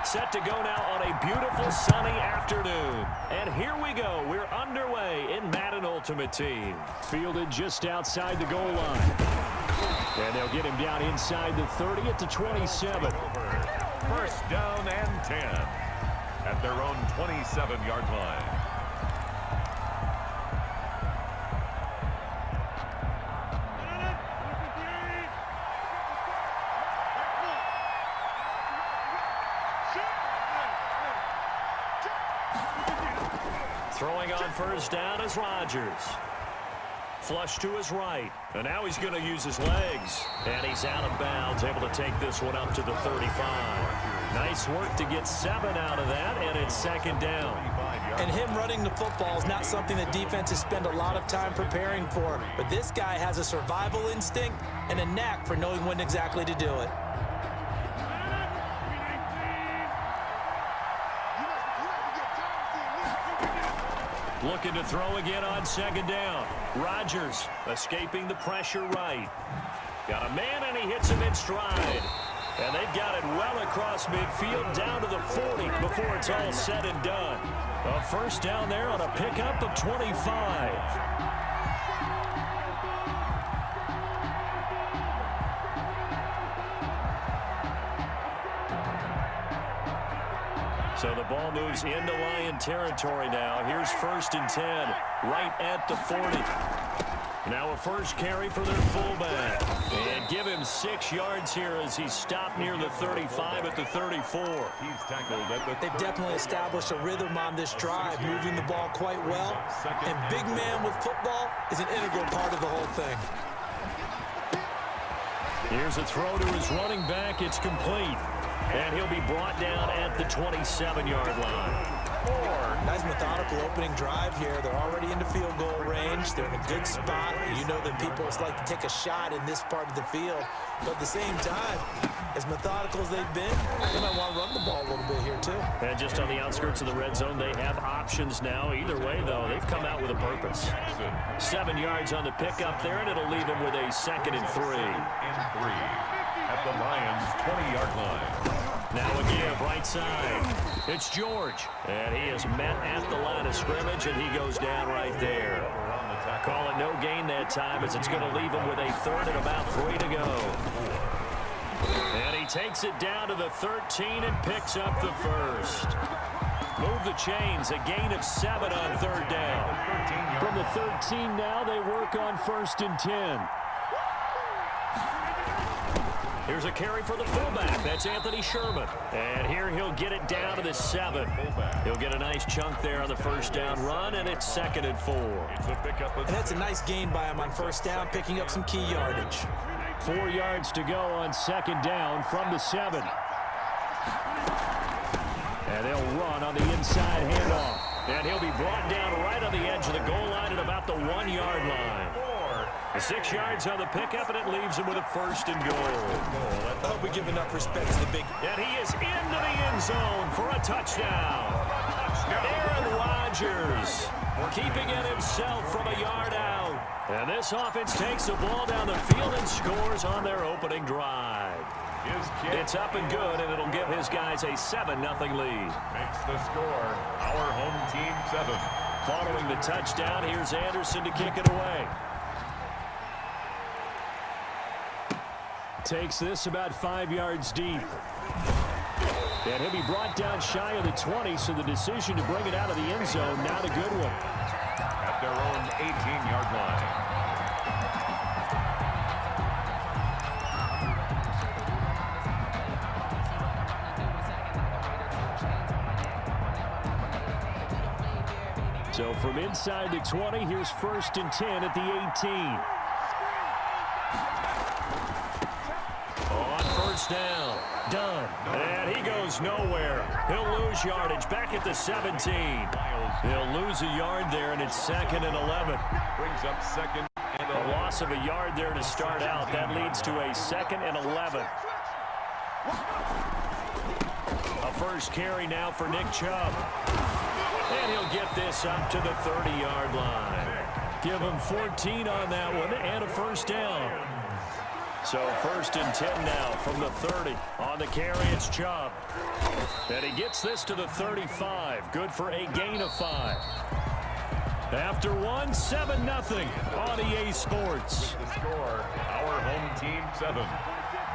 set to go now on a beautiful sunny afternoon. And here we go. We're underway in Madden Ultimate Team. Fielded just outside the goal line. And they'll get him down inside the 30 at the 27. First down and 10 at their own 27-yard line. Throwing on first down is Rodgers. Flush to his right. And now he's going to use his legs. And he's out of bounds, able to take this one up to the 35. Nice work to get 7 out of that, and it's second down. And him running the football is not something that defenses spend a lot of time preparing for. But this guy has a survival instinct and a knack for knowing when exactly to do it. Looking to throw again on second down. Rodgers escaping the pressure right. Got a man, and he hits him in stride. And they've got it well across midfield down to the 40 before it's all said and done. A first down there on a pickup of 25. So the ball moves into Lion territory now. Here's first and 10, right at the 40. Now a first carry for their fullback. And give him 6 yards here as he's stopped near the 35 at the 34. He's tackled at the They've definitely established a rhythm on this drive, moving the ball quite well. And big man with football is an integral part of the whole thing. Here's a throw to his running back. It's complete. And he'll be brought down at the 27-yard line. Nice methodical opening drive here. They're already into field goal range. They're in a good spot. You know that people like to take a shot in this part of the field. But at the same time, as methodical as they've been, they might want to run the ball a little bit here too. And just on the outskirts of the red zone, they have options now. Either way, though, they've come out with a purpose. 7 yards on the pickup there, and it'll leave them with a 2nd and 3. At the Lions' 20-yard line. Now a give right side. It's George. And he is met at the line of scrimmage, and he goes down right there. Call it no gain that time, as it's going to leave him with a 3rd and about 3 to go. And he takes it down to the 13 and picks up the first. Move the chains, a gain of 7 on 3rd down. From the 13 now, they work on 1st and 10. Here's a carry for the fullback. That's Anthony Sherman. And here he'll get it down to the 7. He'll get a nice chunk there on the first down run, and it's 2nd and 4. And that's a nice gain by him on first down, picking up some key yardage. 4 yards to go on 2nd down from the 7. And they'll run on the inside handoff. And he'll be brought down right on the edge of the goal line at about the 1-yard line. 6 yards on the pickup, and it leaves him with a 1st and goal. I hope we give enough respect to the big... And he is into the end zone for a touchdown. Aaron Rodgers keeping it himself from a yard out. And this offense takes the ball down the field and scores on their opening drive. It's up and good, and it'll give his guys a 7-0 lead. Makes the score our home team 7. Following the touchdown, here's Anderson to kick it away. Takes this about 5 yards deep. And he'll be brought down shy of the 20, so the decision to bring it out of the end zone, not a good one. At their own 18-yard line. So from inside the 20, here's 1st and 10 at the 18. Down, done, and he goes nowhere. He'll lose yardage back at the 17. He'll lose a yard there, and it's 2nd and 11. Brings up 2nd and 11. A loss of a yard there to start out. That leads to a 2nd and 11. A first carry now for Nick Chubb. And he'll get this up to the 30-yard line. Give him 14 on that one and a first down. So 1st and 10 now from the 30. On the carry, it's Chubb. And he gets this to the 35. Good for a gain of 5. After 7-0 on EA Sports. With the score, our home team 7,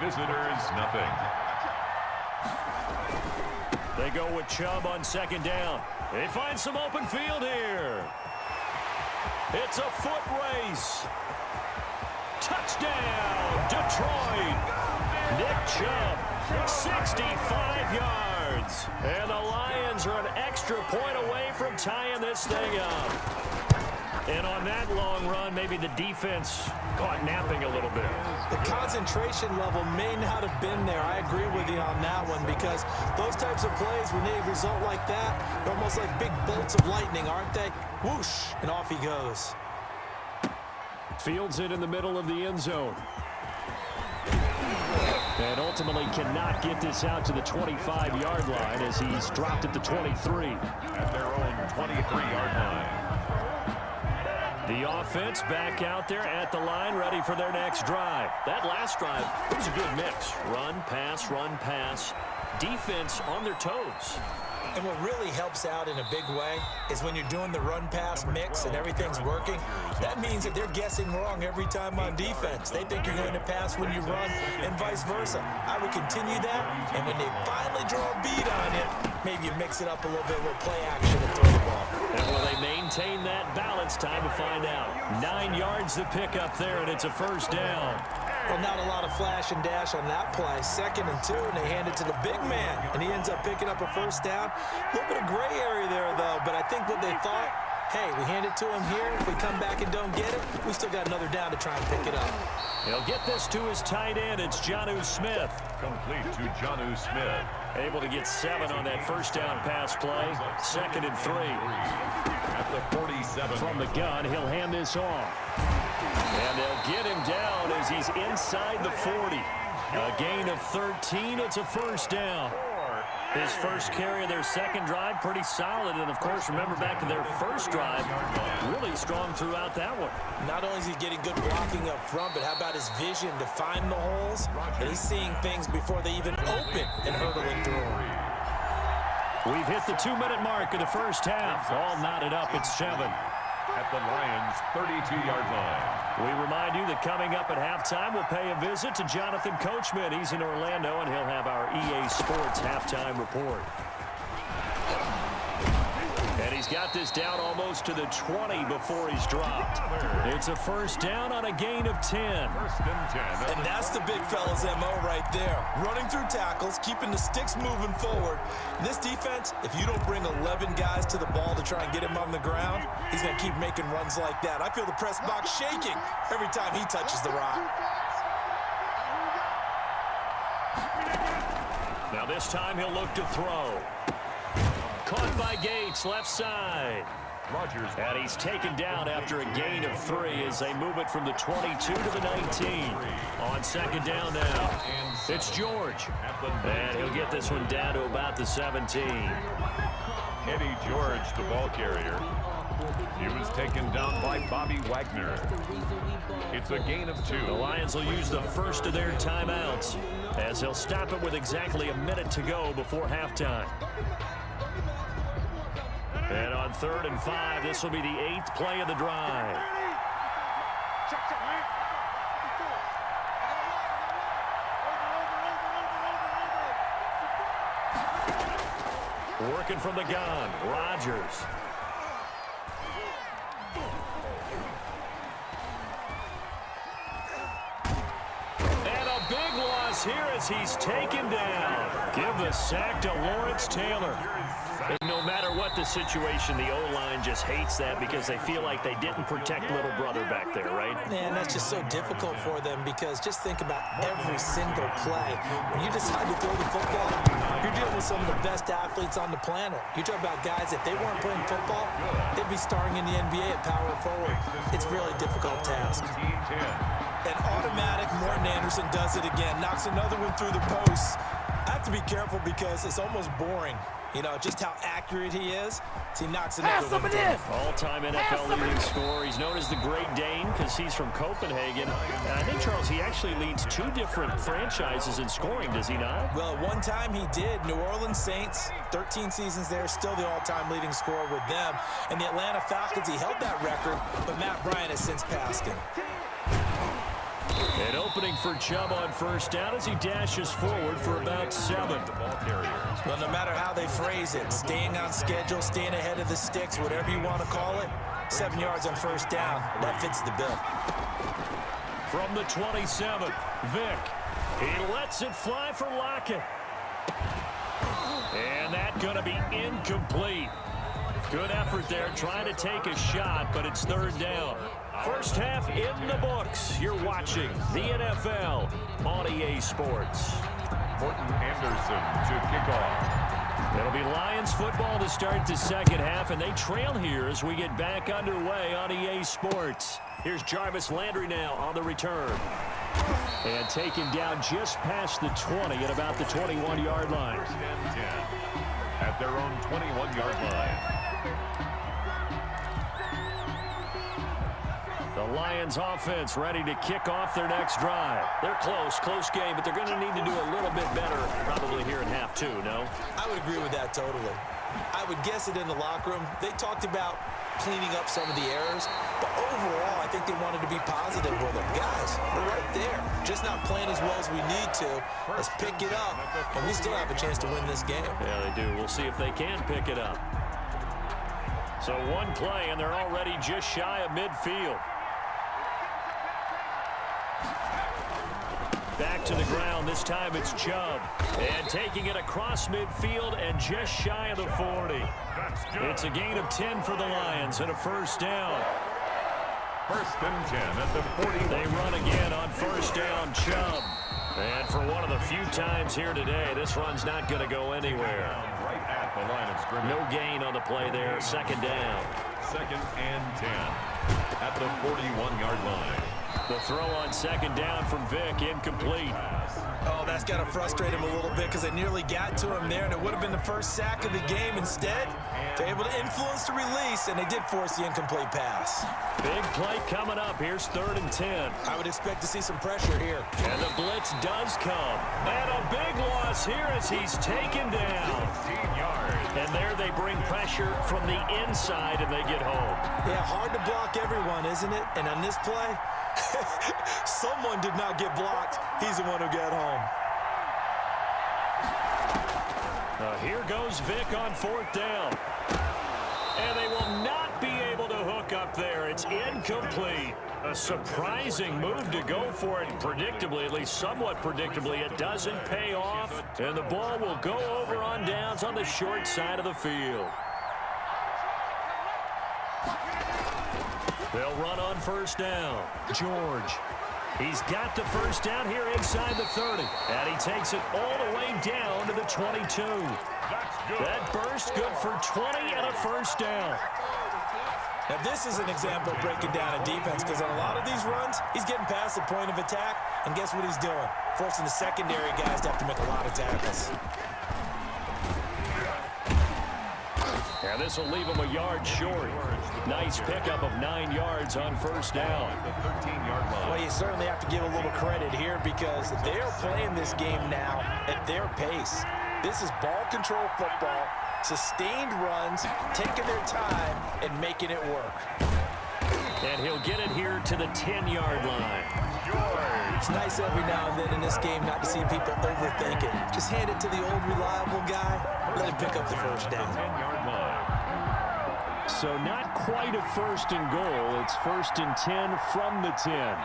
visitors nothing. They go with Chubb on 2nd down. They find some open field here. It's a foot race. Touchdown, Detroit. Nick Chubb, 65 yards. And the Lions are an extra point away from tying this thing up. And on that long run, maybe the defense caught napping a little bit. The concentration level may not have been there. I agree with you on that one, because those types of plays, when they result like that, they're almost like big bolts of lightning, aren't they? Whoosh, and off he goes. Fields it in the middle of the end zone. And ultimately cannot get this out to the 25-yard line as he's dropped at the 23. At their own 23-yard line. The offense back out there at the line, ready for their next drive. That last drive, it was a good mix. Run, pass, defense on their toes. And what really helps out in a big way is when you're doing the run-pass mix and everything's working, that means that they're guessing wrong every time on defense. They think you're going to pass when you run and vice versa. I would continue that, and when they finally draw a beat on you, maybe you mix it up a little bit with play action and throw the ball. And will they maintain that balance? Time to find out. 9 yards to pick up there, and it's a 1st down. Well, not a lot of flash and dash on that play. 2nd and 2, and they hand it to the big man, and he ends up picking up a 1st down. A little bit of gray area there, though, but I think what they thought, hey, we hand it to him here. If we come back and don't get it, we still got another down to try and pick it up. He'll get this to his tight end. It's Jonnu Smith. Complete to Jonnu Smith. Able to get 7 on that 1st down pass play. 2nd and 3. At the 47. From the gun, he'll hand this off. And they'll get him down as he's inside the 40. A gain of 13. It's a 1st down. His first carry of their 2nd drive, pretty solid. And, of course, remember back to their 1st drive, really strong throughout that one. Not only is he getting good blocking up front, but how about his vision to find the holes? And he's seeing things before they even open and hurdling through them. We've hit the 2-minute mark of the 1st half. All knotted up at 7. At the Lions' 32-yard line. We remind you that coming up at halftime, we'll pay a visit to Jonathan Coachman. He's in Orlando, and he'll have our EA Sports halftime report. And he's got this down almost to the 20 before he's dropped. It's a 1st down on a gain of 10. 1st and 10. And that's the big fella's MO right there. Running through tackles, keeping the sticks moving forward. This defense, if you don't bring 11 guys to the ball to try and get him on the ground, he's going to keep making runs like that. I feel the press box shaking every time he touches the rock. Now this time he'll look to throw. Caught by Gates, left side. Rodgers. And he's taken down after a gain of 3 as they move it from the 22 to the 19. On 2nd down now, it's George. And he'll get this one down to about the 17. Eddie George, the ball carrier. He was taken down by Bobby Wagner. It's a gain of 2. The Lions will use the first of their timeouts as he'll stop it with exactly a minute to go before halftime. And on 3rd and 5, this will be the 8th play of the drive. Working from the gun, Rodgers. And a big loss here as he's taken down. Give the sack to Lawrence Taylor. And no matter what the situation, the O-line just hates that because they feel like they didn't protect little brother back there, right? Man, that's just so difficult for them because just think about every single play. When you decide to throw the football, you're dealing with some of the best athletes on the planet. You talk about guys, if they weren't playing football, they'd be starring in the NBA at power forward. It's a really difficult task. And automatic, Morton Anderson does it again, knocks another one through the post. I have to be careful because it's almost boring, you know, just how accurate he is. So he knocks another one down. All-time NFL leading scorer. He's known as the Great Dane because he's from Copenhagen. And I think, Charles, he actually leads 2 different franchises in scoring, does he not? Well, at one time he did. New Orleans Saints, 13 seasons there, still the all-time leading scorer with them. And the Atlanta Falcons, he held that record, but Matt Bryant has since passed him. An opening for Chubb on first down as he dashes forward for about 7. Well, no matter how they phrase it, staying on schedule, staying ahead of the sticks, whatever you want to call it, 7 yards on first down, that fits the bill. From the 27, Vick. He lets it fly for Lockett. And that's going to be incomplete. Good effort there, trying to take a shot, but it's 3rd down. First half in the books. You're watching the NFL on EA Sports. Morton Anderson to kick off. It'll be Lions football to start the second half, and they trail here as we get back underway on EA Sports. Here's Jarvis Landry now on the return. And taken down just past the 20 at about the 21-yard line. 1st and 10 at their own 21-yard line. The Lions offense ready to kick off their next drive. They're close game, but they're going to need to do a little bit better probably here in half 2, no? I would agree with that totally. I would guess it in the locker room. They talked about cleaning up some of the errors, but overall, I think they wanted to be positive with them. Guys, we're right there. Just not playing as well as we need to. Let's pick it up, and we still have a chance to win this game. Yeah, they do. We'll see if they can pick it up. So one play, and they're already just shy of midfield. Back to the ground. This time it's Chubb. And taking it across midfield and just shy of the 40. It's a gain of 10 for the Lions and a first down. 1st and 10 at the 40. They run again on first down, Chubb. And for one of the few times here today, this run's not going to go anywhere. Right at the line of scrimmage. No gain on the play there. 2nd down. 2nd and 10 at the 41-yard line. The throw on 2nd down from Vick, incomplete. Oh, that's got to frustrate him a little bit because they nearly got to him there, and it would have been the first sack of the game. Instead, they're able to influence the release, and they did force the incomplete pass. Big play coming up. Here's 3rd and 10. I would expect to see some pressure here. And the blitz does come. And a big loss here as he's taken down. 15 yards. And there they bring pressure from the inside, and they get home. Yeah, hard to block everyone, isn't it? And on this play, someone did not get blocked. He's the one who got home. Here goes Vick on 4th down. And they will not be able to hook up there. It's incomplete. A surprising move to go for it. Predictably, at least somewhat predictably, it doesn't pay off. And the ball will go over on downs on the short side of the field. They'll run on first down. George. He's got the first down here inside the 30. And he takes it all the way down to the 22. That burst good for 20 and a first down. Now, this is an example of breaking down a defense because on a lot of these runs, he's getting past the point of attack, and guess what he's doing? Forcing the secondary guys to have to make a lot of tackles. Yeah, this will leave him a yard short. Nice pickup of 9 yards on first down. The 13-yard line. Well, you certainly have to give a little credit here because they're playing this game now at their pace. This is ball control football, sustained runs, taking their time, and making it work. And he'll get it here to the 10-yard line. It's nice every now and then in this game not to see people overthink it. Just hand it to the old reliable guy, let him pick up the first down. 10-yard line. So not quite a 1st and goal. It's 1st and 10 from the 10.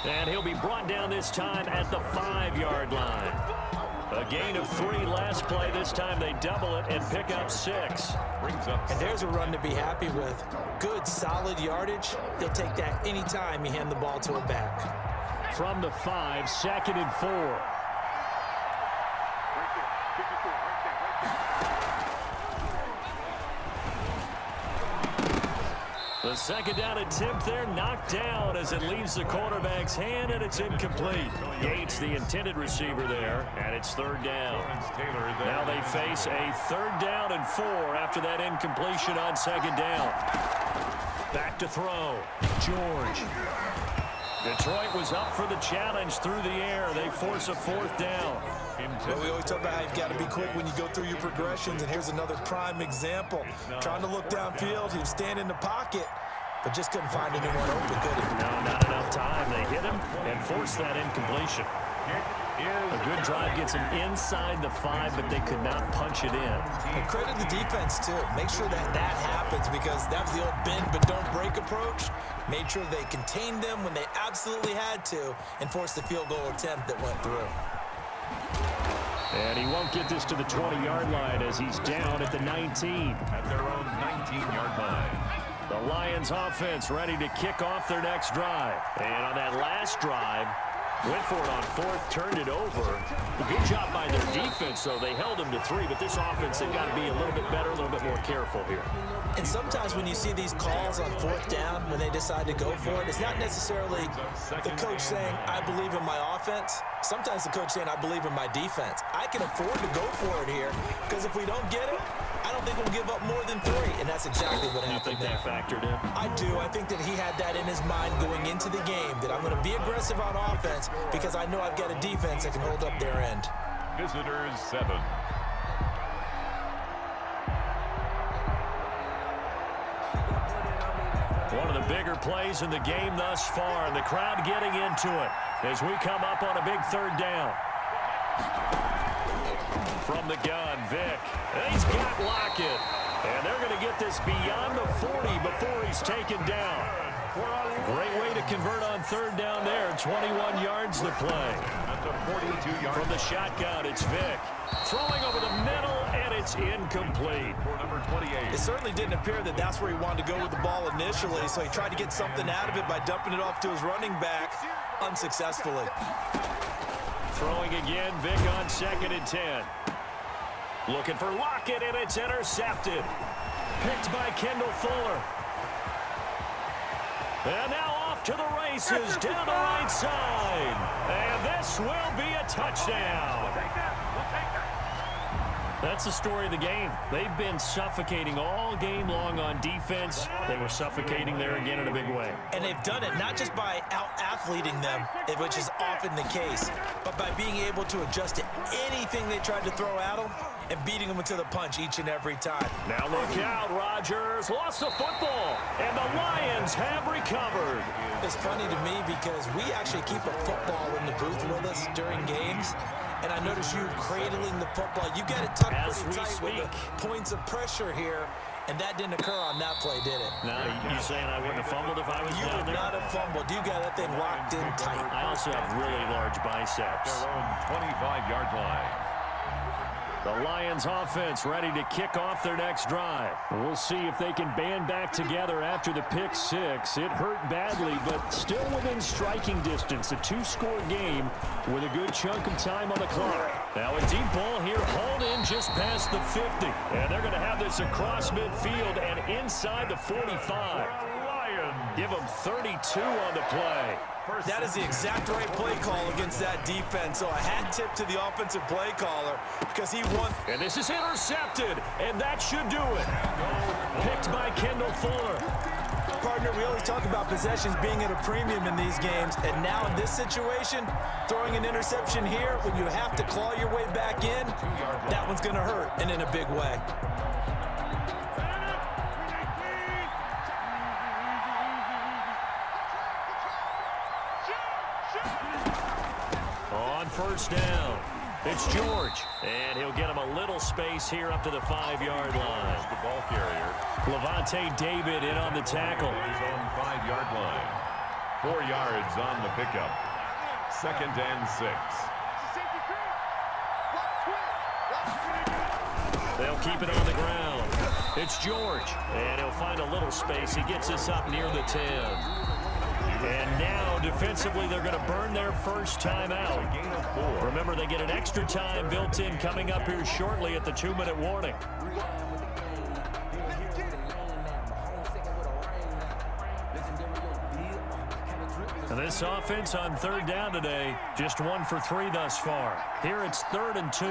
And he'll be brought down this time at the 5-yard line. A gain of 3 last play. This time they double it and pick up 6. Brings up. And there's a run to be happy with. Good, solid yardage. He'll take that anytime you hand the ball to a back. From the 5, 2nd and 4. The second down attempt there knocked down as it leaves the quarterback's hand, and it's incomplete. Gates, the intended receiver there, and it's third down. Now they face a 3rd down and 4 after that incompletion on second down. Back to throw. George. Detroit was up for the challenge through the air. They force a 4th down. Well, we always talk about how you've got to be quick when you go through your progressions, and here's another prime example. Trying to look downfield, he was standing in the pocket, but just couldn't find anyone open, could he? No, not enough time. They hit him and forced that incompletion. A good drive gets him inside the 5, but they could not punch it in. And credit the defense, too. Make sure that happens, because that was the old bend but don't break approach. Made sure they contained them when they absolutely had to and forced the field goal attempt that went through. And he won't get this to the 20-yard line as he's down at the 19. At their own 19-yard line. The Lions offense ready to kick off their next drive. And on that last drive, went for it on 4th, turned it over. A good job by their defense, though. They held them to 3, but this offense, they've got to be a little bit better, a little bit more careful here. And sometimes when you see these calls on 4th down, when they decide to go for it, it's not necessarily the coach saying, I believe in my offense. Sometimes the coach saying, I believe in my defense. I can afford to go for it here, because if we don't get it, I don't think we'll give up more than 3, and that's exactly what happened there. You think that factored in? I do. I think that he had that in his mind going into the game, that I'm going to be aggressive on offense because I know I've got a defense that can hold up their end. Visitors 7. One of the bigger plays in the game thus far, and the crowd getting into it as we come up on a big 3rd down. From the gun, Vick. He's got Lockett. And they're going to get this beyond the 40 before he's taken down. Great way to convert on 3rd down there. 21 yards to play. At the 42-yard From the shotgun, it's Vick. Throwing over the middle, and it's incomplete. for number 28. It certainly didn't appear that that's where he wanted to go with the ball initially, so he tried to get something out of it by dumping it off to his running back unsuccessfully. Throwing again, Vick on 2nd and 10. Looking for Lockett, and it's intercepted. Picked by Kendall Fuller. And now off to the races, down the right side. And this will be a touchdown. That's the story of the game. They've been suffocating all game long on defense. They were suffocating there again in a big way. And they've done it not just by out-athleting them, which is often the case, but by being able to adjust to anything they tried to throw at them and beating them into the punch each and every time. Now look out, Rodgers lost the football, and the Lions have recovered. It's funny to me because we actually keep a football in the booth with us during games, and I notice you cradling the football. You got it tucked pretty tight with the points of pressure here, and that didn't occur on that play, did it? Now, you saying I wouldn't have fumbled if I was You down would there? not have fumbled. You got that thing locked in tight. I also have really large biceps. Their own 25-yard line. The Lions offense ready to kick off their next drive. We'll see if they can band back together after the pick 6. It hurt badly, but still within striking distance. A 2-score game with a good chunk of time on the clock. Now a deep ball here, hauled in just past the 50. And they're going to have this across midfield and inside the 45. Give them 32 on the play. That is the exact right play call against that defense. So a hat tip to the offensive play caller because he won. And this is intercepted, and that should do it. Picked by Kendall Fuller. Partner, we always talk about possessions being at a premium in these games, and now in this situation, throwing an interception here when you have to claw your way back in, that one's going to hurt, and in a big way. On first down, it's George, and he'll get him a little space here up to the 5-yard line. The ball carrier. Levante David in on the tackle. His own 5-yard line. 4 yards on the pickup. 2nd and 6. They'll keep it on the ground. It's George, and he'll find a little space. He gets us up near the 10. And now, defensively, they're going to burn their first time out. Remember, they get an extra time built in coming up here shortly at the 2-minute warning. And this offense on third down today, just 1 for 3 thus far. Here it's 3rd and 2.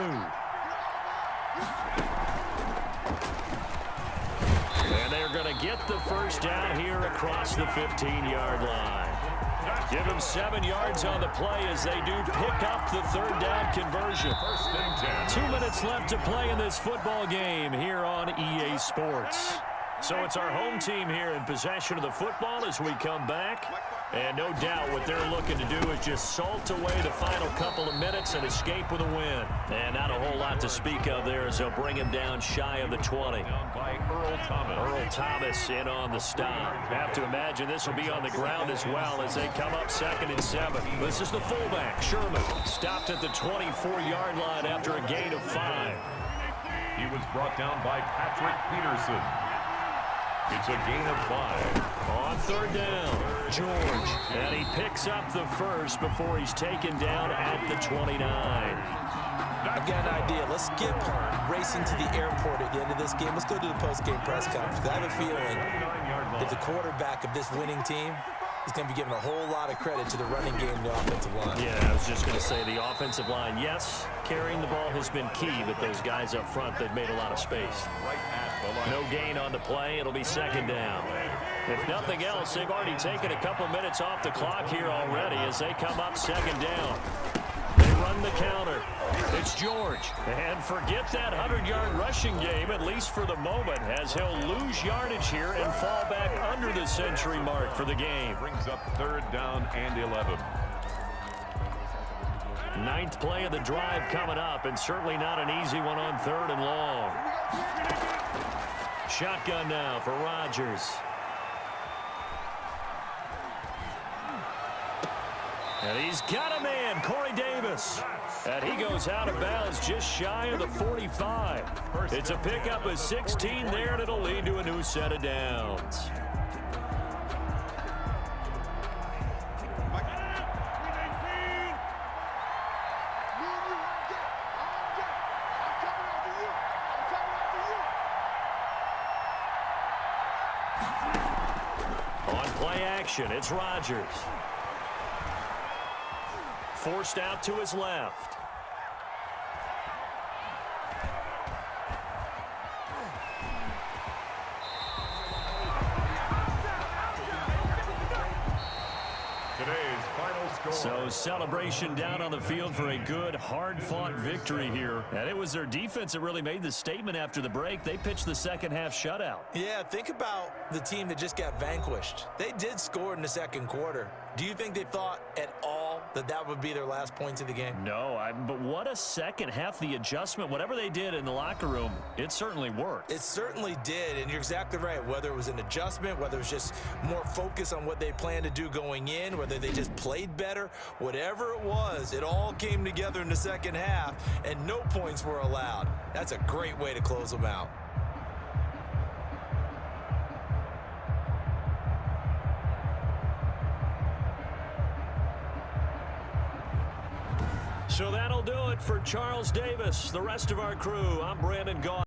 And they're going to get the first down here across the 15-yard line. Give them 7 yards on the play as they do pick up the third down conversion. 2 minutes left to play in this football game here on EA Sports. So it's our home team here in possession of the football as we come back. And no doubt what they're looking to do is just salt away the final couple of minutes and escape with a win. And not a whole lot to speak of there as they'll bring him down shy of the 20. By Earl Thomas. Earl Thomas in on the stop. Have to imagine this will be on the ground as well as they come up 2nd and 7. This is the fullback, Sherman. Stopped at the 24-yard line after a gain of 5. He was brought down by Patrick Peterson. It's a gain of 5. On third down, George. And he picks up the first before he's taken down at the 29. I've got an idea. Let's skip racing to the airport at the end of this game. Let's go to the post-game press conference. I have a feeling that the quarterback of this winning team is going to be given a whole lot of credit to the running game and the offensive line. Yeah, I was just going to say the offensive line, yes, carrying the ball has been key, but those guys up front, they've made a lot of space. No gain on the play. It'll be 2nd down. If nothing else, they've already taken a couple minutes off the clock here already as they come up 2nd down. They run the counter. It's George. And forget that 100-yard rushing game, at least for the moment, as he'll lose yardage here and fall back under the century mark for the game. Brings up 3rd down and 11. 9th play of the drive coming up, and certainly not an easy one on 3rd and long. Shotgun now for Rodgers. And he's got a man, Corey Davis. And he goes out of bounds just shy of the 45. It's a pickup of 16 there, and it'll lead to a new set of downs. On play action, it's Rodgers. Forced out to his left. So celebration down on the field for a good, hard-fought victory here. And it was their defense that really made the statement after the break. They pitched the second half shutout. Yeah, think about the team that just got vanquished. They did score in the second quarter. Do you think they thought at all that that would be their last points of the game? No, but what a second half. The adjustment, whatever they did in the locker room, it certainly worked. It certainly did, and you're exactly right. Whether it was an adjustment, whether it was just more focus on what they planned to do going in, whether they just played better, whatever it was, it all came together in the second half, and no points were allowed. That's a great way to close them out. So that'll do it for Charles Davis. The rest of our crew, I'm Brandon Gaw.